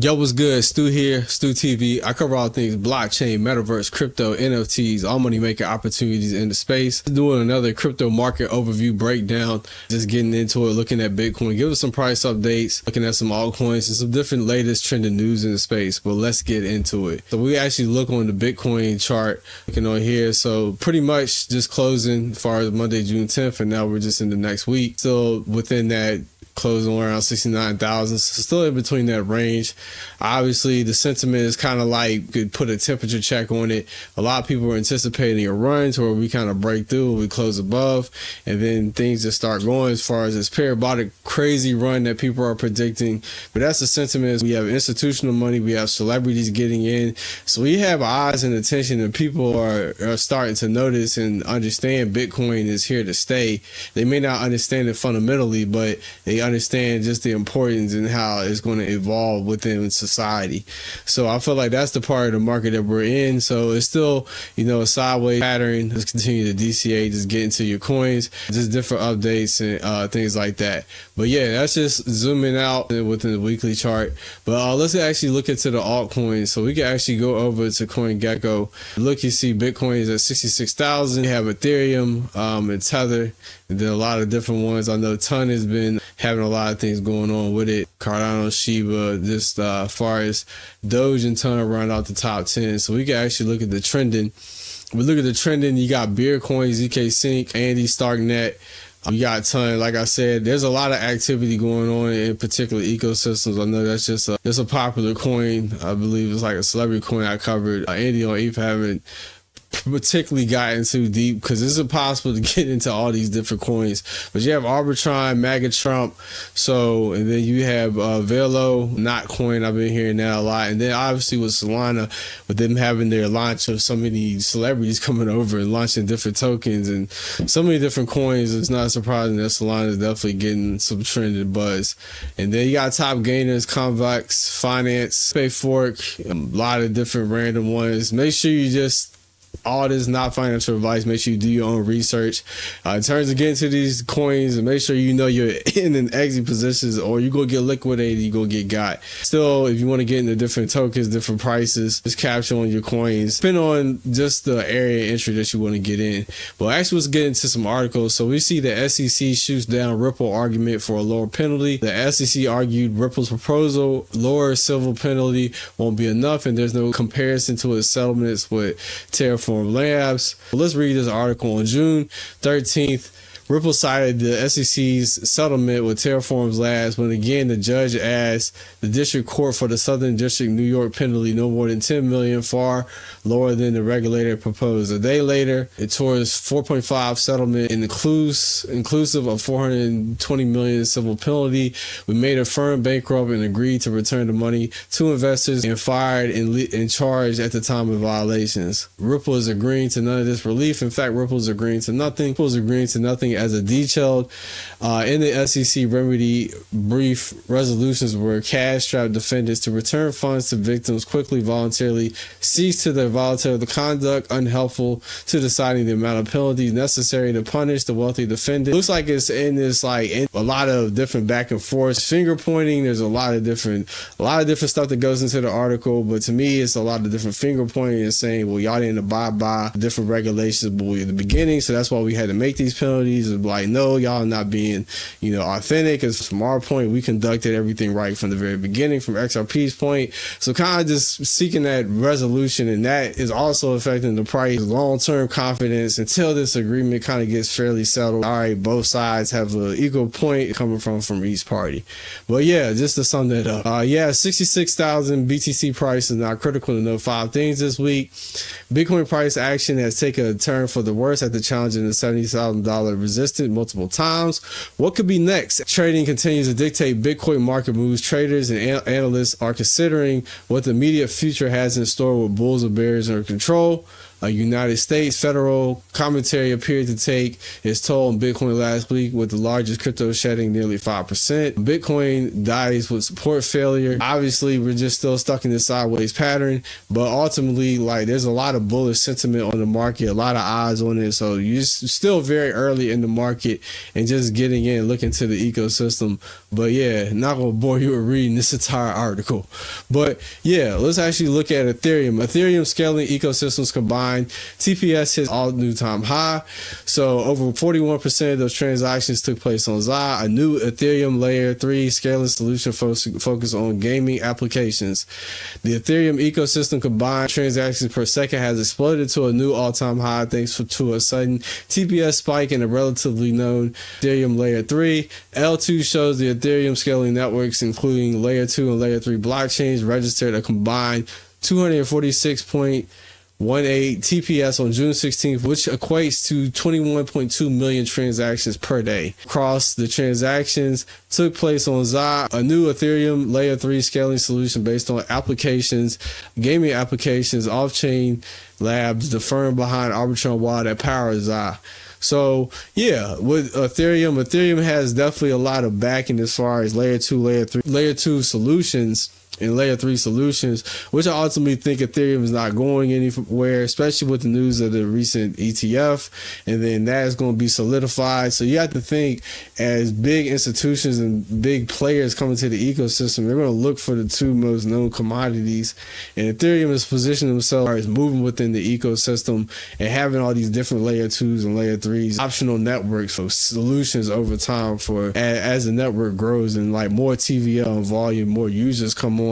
Yo, what's good? Stu here, Stu TV. I cover all things blockchain, metaverse, crypto, NFTs, all money making opportunities in the space. Doing another crypto market overview breakdown, just getting into it, looking at Bitcoin, give us some price updates, looking at some altcoins and some different latest trending news in the space. But let's get into it. So we actually look on the Bitcoin chart, looking on here. So pretty much just closing as far as Monday, June 10th, and now we're just in the next week. Still within that, closing around 69,000, so still in between that range. Obviously the sentiment is kind of like, could put a temperature check on it. A lot of people are anticipating a run to where we kind of break through, we close above, and then things just start going as far as this parabolic crazy run that people are predicting. But that's the sentiment. We have institutional money, we have celebrities getting in, so we have eyes and attention, and people are starting to notice and understand Bitcoin is here to stay. They may not understand it fundamentally, but they understand just the importance and how it's going to evolve within society. So I feel like that's the part of the market that we're in. So it's still, a sideways pattern. Let's continue to DCA, just get into your coins, just different updates and things like that. But yeah, that's just zooming out within the weekly chart. But let's actually look into the altcoins. So we can actually go over to CoinGecko. Look, you see Bitcoin is at 66,000. You have Ethereum and Tether, and then a lot of different ones. I know Ton has been having a lot of things going on with it. Cardano, Shiba, just as far as Doge and Ton around out the top 10. So we can actually look at the trending. We look at the trending. You got Beer Coin, ZK Sync, Andy, Starknet. You got Ton. Like I said, there's a lot of activity going on in particular ecosystems. I know that's just a popular coin. I believe it's like a celebrity coin I covered. Andy on ETH haven't particularly gotten too deep because it's impossible to get into all these different coins. But you have Arbitron, MAGA Trump, and then you have Velo, not coin. I've been hearing that a lot. And then obviously with Solana, with them having their launch of so many celebrities coming over and launching different tokens and so many different coins, it's not surprising that Solana is definitely getting some trending buzz. And then you got top gainers, Convex, Finance, PayFork, a lot of different random ones. Make sure you just, all this not financial advice, make sure you do your own research in terms of getting to these coins, and make sure you know you're in and exit positions, or you go get liquidated, you go get got. Still, if you want to get into different tokens, different prices, just capture on your coins, depending on just the area of entry that you want to get in. But actually, let's get into some articles. So we see the SEC shoots down Ripple argument for a lower penalty. The SEC argued Ripple's proposal, lower civil penalty, won't be enough, and there's no comparison to its settlements with Terraform Labs. Let's read this article. On June 13th, Ripple cited the SEC's settlement with Terraform Labs when again the judge asked the district court for the Southern District New York penalty no more than $10 million, far lower than the regulator proposed. A day later, it tore its 4.5 settlement inclusive of $420 million civil penalty. We made a firm bankrupt and agreed to return the money to investors and fired and charged at the time of violations. Ripple is agreeing to none of this relief. In fact, Ripple is agreeing to nothing. Ripple is agreeing to nothing as a detailed in the SEC remedy brief. Resolutions were cash-strapped defendants to return funds to victims quickly, voluntarily, cease to their volatile conduct, unhelpful to deciding the amount of penalties necessary to punish the wealthy defendant. Looks like it's in this a lot of different back and forth, finger pointing. There's a lot of different stuff that goes into the article, but to me, it's a lot of different finger pointing and saying, well, y'all didn't abide by different regulations but we at the beginning, so that's why we had to make these penalties. Like, no, y'all not being, authentic. Because from our point, we conducted everything right from the very beginning, from XRP's point. So kind of just seeking that resolution, and that is also affecting the price, long-term confidence until this agreement kind of gets fairly settled. All right, both sides have an equal point coming from each party. But yeah, just to sum that up, 66,000 BTC price is now critical to know 5 things this week. Bitcoin price action has taken a turn for the worse after challenging the $70,000 resistant multiple times. What could be next? Trading continues to dictate Bitcoin market moves. Traders and analysts are considering what the immediate future has in store with bulls or bears under control. United States federal commentary appeared to take its toll on Bitcoin last week, with the largest crypto shedding nearly 5%. Bitcoin dies with support failure. Obviously, we're just still stuck in this sideways pattern, but ultimately, like, there's a lot of bullish sentiment on the market, a lot of eyes on it. So you're still very early in the market and just getting in, looking to the ecosystem But yeah, not gonna bore you with reading this entire article. But yeah, let's actually look at Ethereum. Ethereum scaling ecosystems combined. TPS hits all new time high. So over 41% of those transactions took place on ZA, a new Ethereum layer 3 scaling solution focused on gaming applications. The Ethereum ecosystem combined transactions per second has exploded to a new all-time high thanks to a sudden TPS spike in a relatively known Ethereum layer 3. L2 shows the Ethereum scaling networks, including layer 2 and layer 3 blockchains, registered a combined 246.18 TPS on June 16th, which equates to 21.2 million transactions per day. Across the transactions took place on ZA, a new Ethereum layer 3 scaling solution based on applications, gaming applications, off-chain labs, the firm behind Arbitrum Wallet that powers ZA. So yeah, with Ethereum has definitely a lot of backing as far as layer 2 solutions and layer 3 solutions, which I ultimately think Ethereum is not going anywhere, especially with the news of the recent ETF, and then that is going to be solidified. So you have to think, as big institutions and big players come into the ecosystem, they're going to look for the two most known commodities, and Ethereum is positioning themselves as moving within the ecosystem and having all these different layer 2s and layer 3s, optional networks for solutions over time for as the network grows and like more TVL and volume, more users come on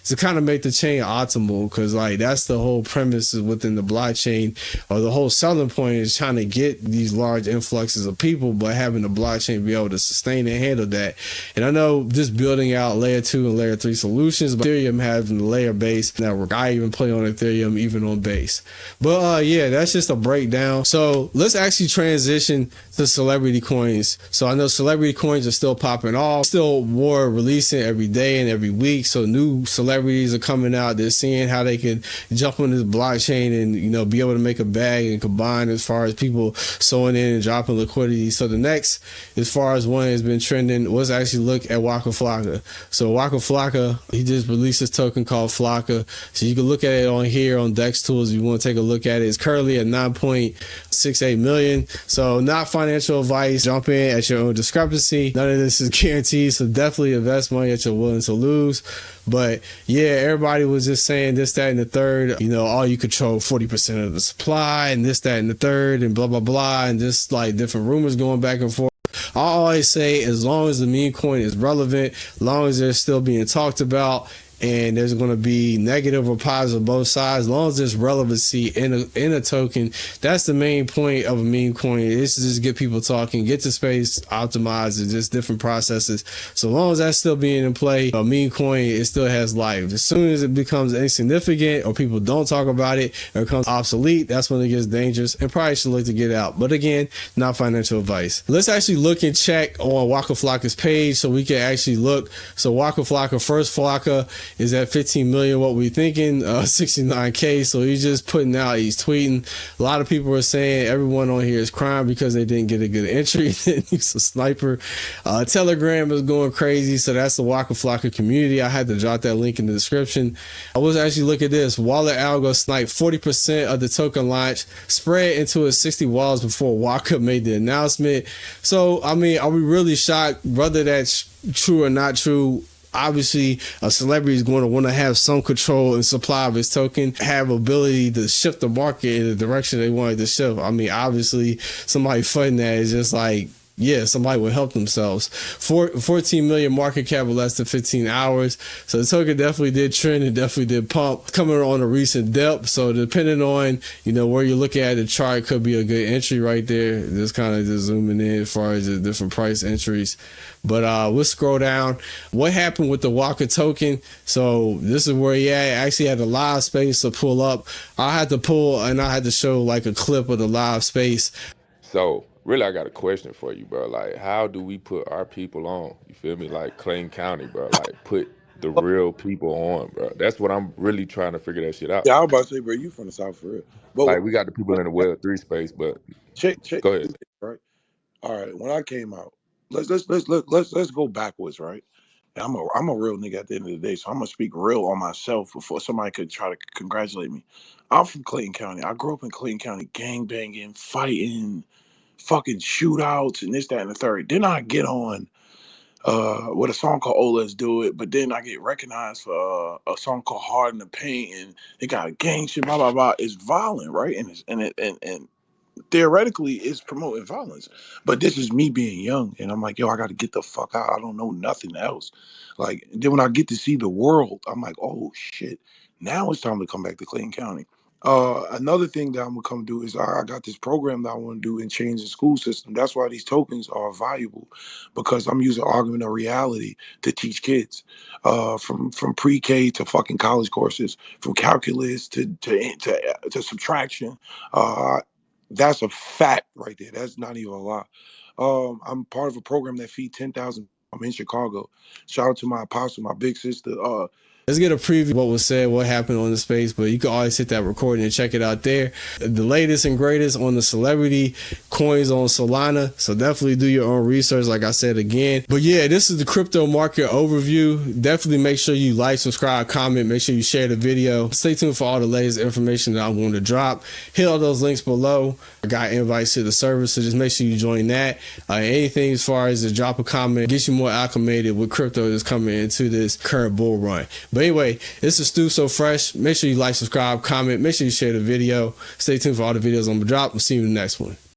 to kind of make the chain optimal, because like that's the whole premise within the blockchain, or the whole selling point is trying to get these large influxes of people, but having the blockchain be able to sustain and handle that. And I know just building out layer 2 and layer 3 solutions, but Ethereum having the layer base network. I even play on Ethereum even on base. But yeah, that's just a breakdown. So let's actually transition to celebrity coins. So I know celebrity coins are still popping off, still more releasing every day and every week. So new celebrities are coming out. They're seeing how they can jump on this blockchain and, you know, be able to make a bag and combine as far as people sewing in and dropping liquidity. So the next, as far as one has been trending, was actually look at Wacka Flocka. So Wacka Flocka, he just released his token called Flocka. So you can look at it on here on Dex Tools if you want to take a look at it. It's currently at 9.68 million. So not financial advice. Jump in at your own discrepancy. None of this is guaranteed. So definitely invest money that you're willing to lose. But yeah, everybody was just saying this, that, and the third. You know, all you control 40% of the supply, and this, that, and the third, and blah, blah, blah, and just like different rumors going back and forth. I always say, as long as the meme coin is relevant, as long as they're still being talked about, and there's going to be negative or positive both sides, as long as there's relevancy in a token. That's the main point of a meme coin, is to just get people talking, get the space optimized, and just different processes. So long as that's still being in play, a meme coin, it still has life. As soon as it becomes insignificant or people don't talk about it or becomes obsolete, that's when it gets dangerous and probably should look to get out. But again, not financial advice. Let's actually look and check on Wacka Flocka's page so we can actually look. So Wacka Flocka, first Flocka, is at 15 million. What we thinking? 69K. So he's just putting out, he's tweeting. A lot of people are saying everyone on here is crying because they didn't get a good entry. He's a sniper. Telegram is going crazy. So that's the Wacka Flocka community. I had to drop that link in the description. I was actually look at this. Wallet Algo sniped 40% of the token launch, spread into his 60 wallets before Wacka made the announcement. So I mean, are we really shocked whether that's true or not true? Obviously, a celebrity is going to want to have some control and supply of his token, have ability to shift the market in the direction they wanted to shift. I mean, obviously, somebody funding that is just like, yeah, somebody would help themselves. 14 million market cap in less than 15 hours. So the token definitely did trend and definitely did pump, coming on a recent depth. So depending on, you know, where you're looking at the chart, could be a good entry right there. Just kind of just zooming in as far as the different price entries. But we'll scroll down. What happened with the Wacka token? So this is where he actually had a live space to pull up. I had to pull and I had to show like a clip of the live space. So really, I got a question for you, bro. Like, how do we put our people on? You feel me? Like Clayton County, bro. Like, put the real people on, bro. That's what I'm really trying to figure that shit out. Yeah, I was about to say, bro, you from the South for real. But Like, we got the people in the Web3 space, but check go ahead. this, right? All right, when I came out, let's go backwards, right? And I'm a real nigga at the end of the day, so I'm gonna speak real on myself before somebody could try to congratulate me. I'm from Clayton County. I grew up in Clayton County, gang banging, fighting, fucking shootouts, and this, that, and the third. Then I get on with a song called "Oh Let's Do It," but then I get recognized for a song called "Hard in the Paint," and it got gang shit, blah blah blah. It's violent, right? And theoretically it's promoting violence, but this is me being young, and I'm like, yo, I got to get the fuck out. I don't know nothing else. Like, then when I get to see the world, I'm like, oh shit, now it's time to come back to Clayton County. Another thing that I'm gonna come do is I got this program that I want to do and change the school system. That's why these tokens are valuable, because I'm using augmented reality to teach kids, from pre-K to fucking college courses, from calculus to subtraction. Uh, that's a fact right there. That's not even a lie. I'm part of a program that feed 10,000. I'm in Chicago. Shout out to my apostle, my big sister. Let's get a preview of what was said, what happened on the space, but you can always hit that recording and check it out there. The latest and greatest on the celebrity coins on Solana. So definitely do your own research, like I said again. But yeah, this is the crypto market overview. Definitely make sure you like, subscribe, comment, make sure you share the video. Stay tuned for all the latest information that I'm going to drop. Hit all those links below. I got invites to the server, so just make sure you join that. Anything as far as to drop a comment, get you more acclimated with crypto that's coming into this current bull run. But anyway, this is Stu So Fresh. Make sure you like, subscribe, comment. Make sure you share the video. Stay tuned for all the videos I'm going to drop. We'll see you in the next one.